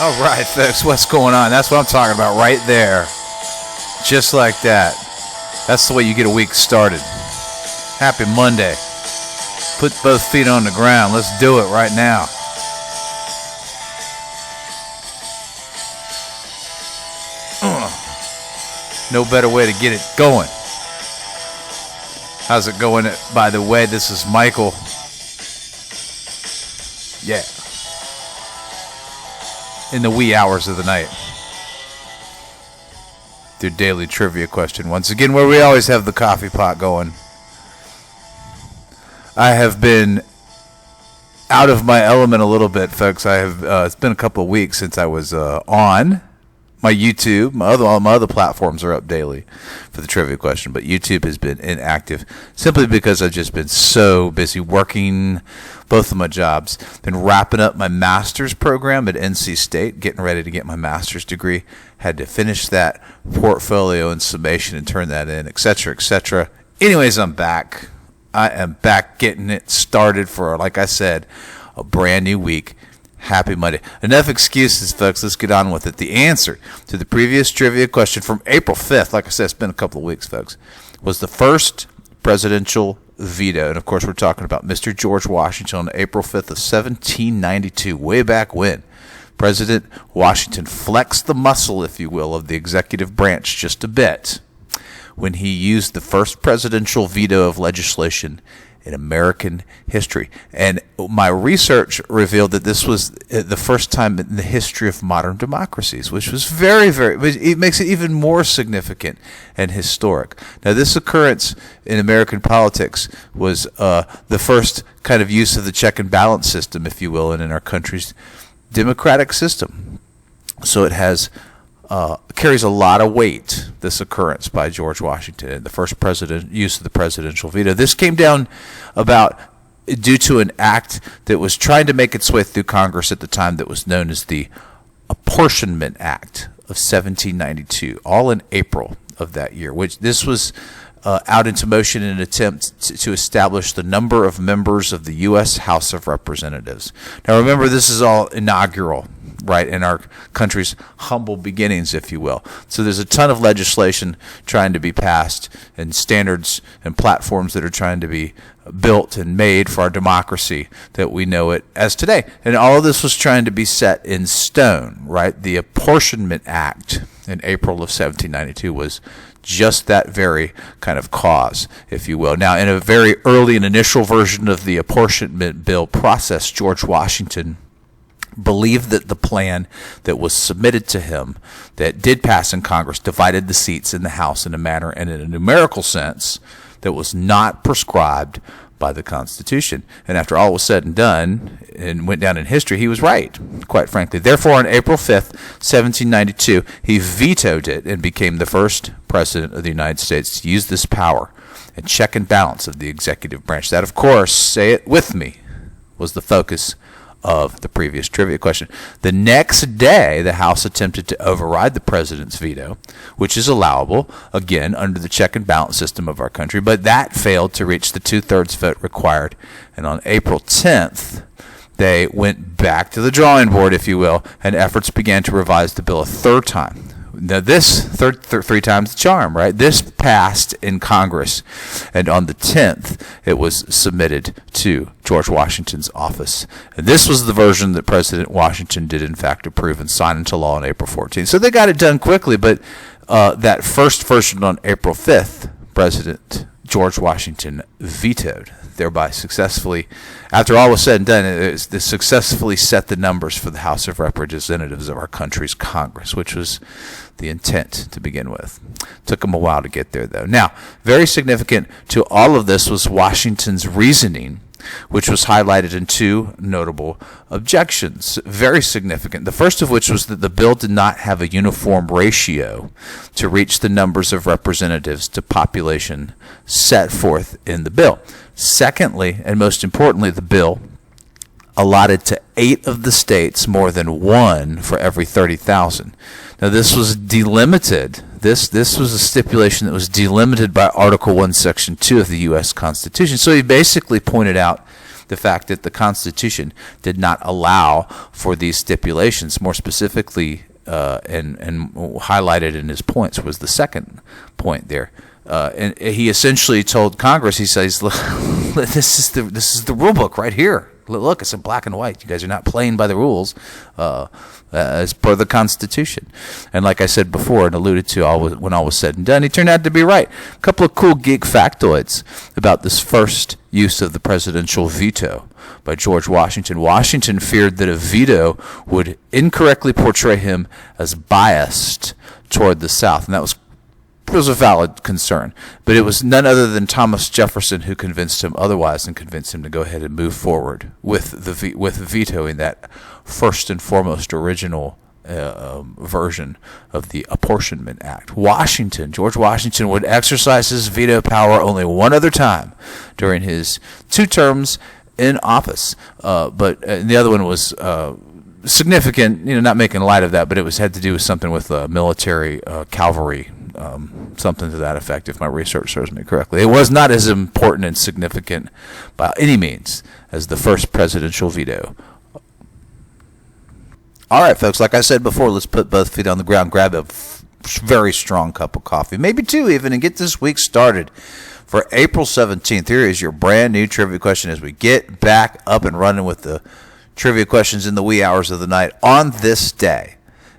All right, folks, what's going on? That's what I'm talking about right there. Just like that. That's the way you get a week started. Happy Monday. Put both feet on the ground. Let's do it right now. No better way to get it going. How's it going? By the way, this is Michael. Yeah. In the wee hours of the night. Their daily trivia question. Once again, where we always have the coffee pot going. I have been out of my element a little bit, folks. I have. It's been a couple of weeks since I was on my YouTube. All my other platforms are up daily for the trivia question, but YouTube has been inactive simply because I've just been so busy working both of my jobs. Been wrapping up my master's program at NC State, getting ready to get my master's degree. Had to finish that portfolio and summation and turn that in, etc., etc. Anyways, I'm back. I am back getting it started for, like I said, a brand new week. Happy Monday. Enough excuses, folks. Let's get on with it. The answer to the previous trivia question from April 5th, like I said, it's been a couple of weeks, folks, was the first presidential veto. And, of course, we're talking about Mr. George Washington on April 5th of 1792, way back when. President Washington flexed the muscle, if you will, of the executive branch just a bit when he used the first presidential veto of legislation in American history. And my research revealed that this was the first time in the history of modern democracies, which was very, it makes it even more significant and historic. Now, this occurrence in American politics was the first kind of use of the check and balance system, if you will, and in our country's democratic system. So it has carries a lot of weight, this occurrence by George Washington, the first use of the presidential veto. This came down about due to an act that was trying to make its way through Congress at the time that was known as the Apportionment Act of 1792, all in April of that year, which this was out into motion in an attempt to establish the number of members of the U.S. House of Representatives. Now remember, this is all inaugural, right, in our country's humble beginnings, if you will. So there's a ton of legislation trying to be passed and standards and platforms that are trying to be built and made for our democracy that we know it as today. And all of this was trying to be set in stone, right? The Apportionment Act in April of 1792 was just that very kind of cause, if you will. Now, in a very early and initial version of the apportionment bill process, George Washington believed that the plan that was submitted to him that did pass in Congress divided the seats in the House in a manner and in a numerical sense that was not prescribed by the Constitution. And after all was said and done and went down in history, he was right, quite frankly. Therefore, on April 5th, 1792, he vetoed it and became the first president of the United States to use this power and check and balance of the executive branch. That, of course, say it with me, was the focus of the previous trivia question. The next day, the House attempted to override the president's veto, which is allowable, again, under the check and balance system of our country, but that failed to reach the two-thirds vote required. And on April 10th, they went back to the drawing board, if you will, and efforts began to revise the bill a third time. Now this, three times the charm, right? This passed in Congress, and on the 10th, it was submitted to George Washington's office. And this was the version that President Washington did, in fact, approve and sign into law on April 14th. So they got it done quickly, but that first version on April 5th, President George Washington vetoed, thereby successfully, after all was said and done, it successfully set the numbers for the House of Representatives of our country's Congress, which was the intent to begin with. Took them a while to get there, though. Now, very significant to all of this was Washington's reasoning, which was highlighted in two notable objections. Very significant. The first of which was that the bill did not have a uniform ratio to reach the numbers of representatives to population set forth in the bill. Secondly, and most importantly, the bill allotted to 8 of the states more than 1 for every 30,000. Now, this was delimited. This was a stipulation that was delimited by Article 1, Section 2 of the U.S. Constitution. So he basically pointed out the fact that the Constitution did not allow for these stipulations. More specifically, and highlighted in his points was the second point there. And he essentially told Congress, he says, "Look, this is the rule book right here. Look, it's in black and white. You guys are not playing by the rules as per the Constitution." And like I said before and alluded to when all was said and done, he turned out to be right. A couple of cool geek factoids about this first use of the presidential veto by George Washington. Washington feared that a veto would incorrectly portray him as biased toward the South, and that was a valid concern, but it was none other than Thomas Jefferson who convinced him otherwise and convinced him to go ahead and move forward with vetoing that first and foremost original version of the Apportionment Act. George Washington would exercise his veto power only one other time during his 2 terms in office, but the other one was significant, not making light of that, but it had to do with something with military cavalry, something to that effect, if my research serves me correctly. It was not as important and significant by any means as the first presidential veto. All right, folks, like I said before, let's put both feet on the ground, grab a very strong cup of coffee, maybe 2 even, and get this week started. For April 17th, here is your brand new trivia question as we get back up and running with the trivia questions in the wee hours of the night. On this day,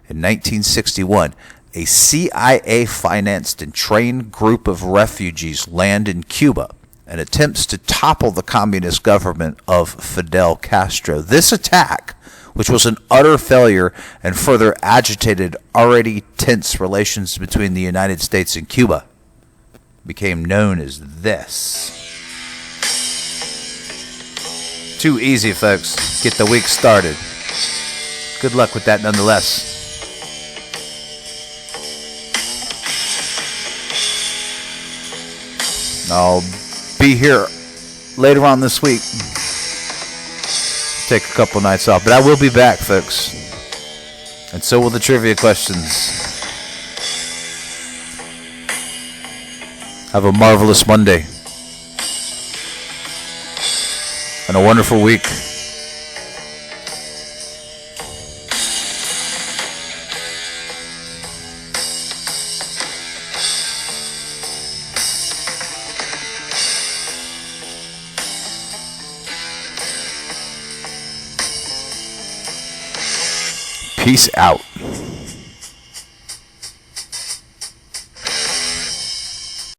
in 1961, a CIA-financed and trained group of refugees land in Cuba and attempts to topple the communist government of Fidel Castro. This attack, which was an utter failure and further agitated already tense relations between the United States and Cuba, became known as this. Too easy, folks. Get the week started. Good luck with that nonetheless. I'll be here later on this week. Take a couple nights off, but I will be back, folks. And so will the trivia questions. Have a marvelous Monday. And a wonderful week. Peace out.